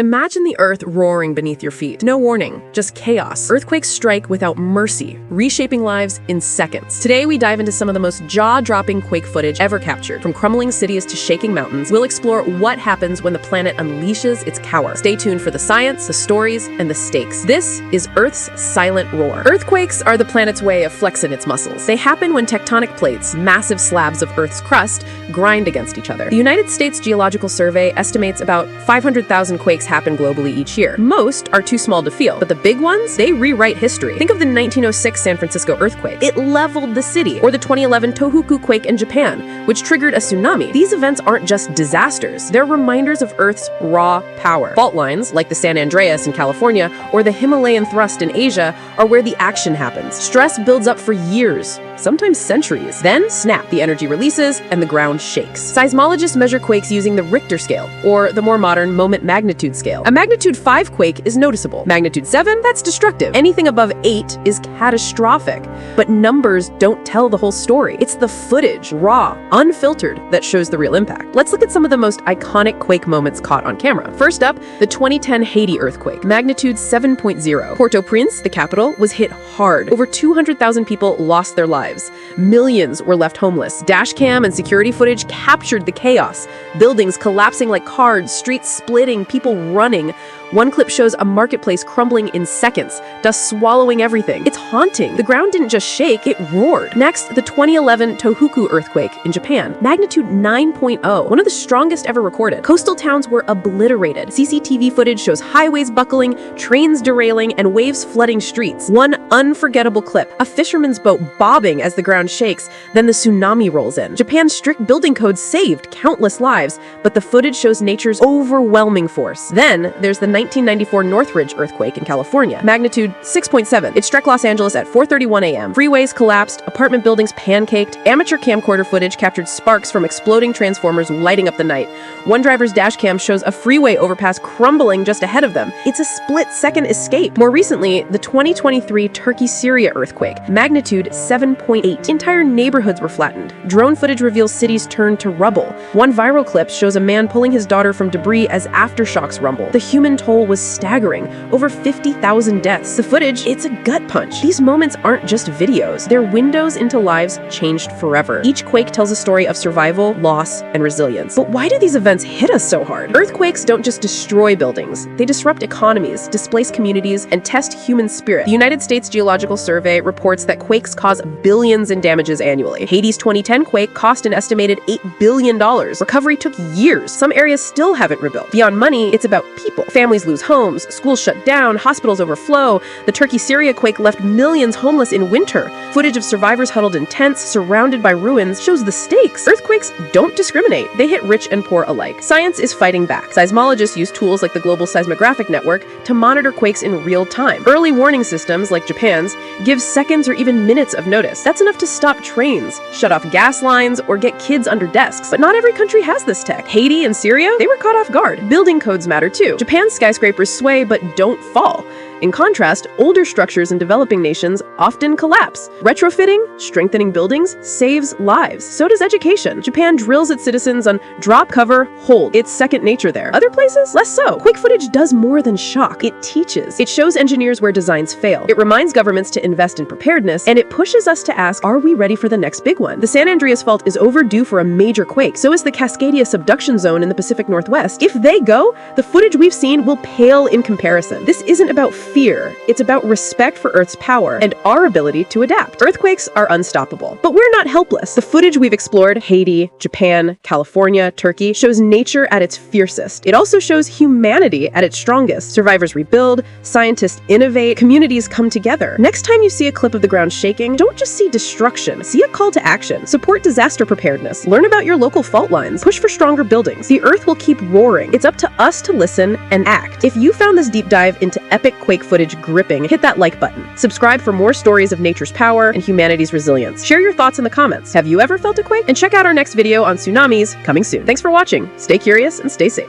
Imagine the earth roaring beneath your feet. No warning, just chaos. Earthquakes strike without mercy, reshaping lives in seconds. Today, we dive into some of the most jaw-dropping quake footage ever captured. From crumbling cities to shaking mountains, we'll explore what happens when the planet unleashes its power. Stay tuned for the science, the stories, and the stakes. This is Earth's silent roar. Earthquakes are the planet's way of flexing its muscles. They happen when tectonic plates, massive slabs of Earth's crust, grind against each other. The United States Geological Survey estimates about 500,000 quakes happen globally each year. Most are too small to feel, but the big ones, they rewrite history. Think of the 1906 San Francisco earthquake. It leveled the city. Or the 2011 Tohoku quake in Japan, which triggered a tsunami. These events aren't just disasters. They're reminders of Earth's raw power. Fault lines, like the San Andreas in California or the Himalayan thrust in Asia, are where the action happens. Stress builds up for years, sometimes centuries. Then, snap, the energy releases and the ground shakes. Seismologists measure quakes using the Richter scale, or the more modern moment magnitude scale. A magnitude 5 quake is noticeable. Magnitude 7, that's destructive. Anything above 8 is catastrophic. But numbers don't tell the whole story. It's the footage, raw, unfiltered, that shows the real impact. Let's look at some of the most iconic quake moments caught on camera. First up, the 2010 Haiti earthquake, magnitude 7.0. Port-au-Prince, the capital, was hit hard. Over 200,000 people lost their lives. Millions were left homeless. Dashcam and security footage captured the chaos. Buildings collapsing like cards, streets splitting, people running. One clip shows a marketplace crumbling in seconds, dust swallowing everything. It's haunting. The ground didn't just shake, it roared. Next, the 2011 Tohoku earthquake in Japan, magnitude 9.0, one of the strongest ever recorded. Coastal towns were obliterated. CCTV footage shows highways buckling, trains derailing, and waves flooding streets. One unforgettable clip, a fisherman's boat bobbing as the ground shakes, then the tsunami rolls in. Japan's strict building codes saved countless lives, but the footage shows nature's overwhelming force. Then, there's the 1994 Northridge earthquake in California, magnitude 6.7. It struck Los Angeles at 4:31 a.m. Freeways collapsed, apartment buildings pancaked, amateur camcorder footage captured sparks from exploding transformers lighting up the night. One driver's dash cam shows a freeway overpass crumbling just ahead of them. It's a split-second escape. More recently, the 2023 Turkey-Syria earthquake, magnitude 7.8. Entire neighborhoods were flattened. Drone footage reveals cities turned to rubble. One viral clip shows a man pulling his daughter from debris as aftershocks rumble. The human toll was staggering. Over 50,000 deaths. The footage, it's a gut punch. These moments aren't just videos. They're windows into lives changed forever. Each quake tells a story of survival, loss, and resilience. But why do these events hit us so hard? Earthquakes don't just destroy buildings. They disrupt economies, displace communities, and test human spirit. The United States Geological Survey reports that quakes cause billions in damages annually. Haiti's 2010 quake cost an estimated $8 billion. Recovery took years. Some areas still haven't rebuilt. Beyond money, it's about people. Families lose homes, schools shut down, hospitals overflow. The Turkey-Syria quake left millions homeless in winter. Footage of survivors huddled in tents, surrounded by ruins, shows the stakes. Earthquakes don't discriminate. They hit rich and poor alike. Science is fighting back. Seismologists use tools like the Global Seismographic Network to monitor quakes in real time. Early warning systems, like Japan's, give seconds or even minutes of notice. That's enough to stop trains, shut off gas lines, or get kids under desks. But not every country has this tech. Haiti and Syria, they were caught off guard. Building codes matter too. Japan's skyscrapers sway but don't fall. In contrast, older structures in developing nations often collapse. Retrofitting, strengthening buildings, saves lives. So does education. Japan drills its citizens on drop, cover, hold. It's second nature there. Other places, less so. Quake footage does more than shock. It teaches. It shows engineers where designs fail. It reminds governments to invest in preparedness, and it pushes us to ask, are we ready for the next big one? The San Andreas Fault is overdue for a major quake. So is the Cascadia subduction zone in the Pacific Northwest. If they go, the footage we've seen will pale in comparison. This isn't about fear. It's about respect for Earth's power and our ability to adapt. Earthquakes are unstoppable, but we're not helpless. The footage we've explored, Haiti, Japan, California, Turkey, shows nature at its fiercest. It also shows humanity at its strongest. Survivors rebuild, scientists innovate, communities come together. Next time you see a clip of the ground shaking, don't just see destruction. See a call to action. Support disaster preparedness. Learn about your local fault lines. Push for stronger buildings. The Earth will keep roaring. It's up to us to listen and act. If you found this deep dive into epic quake footage gripping, hit that like button. Subscribe for more stories of nature's power and humanity's resilience. Share your thoughts in the comments. Have you ever felt a quake? And check out our next video on tsunamis coming soon. Thanks for watching. Stay curious and stay safe.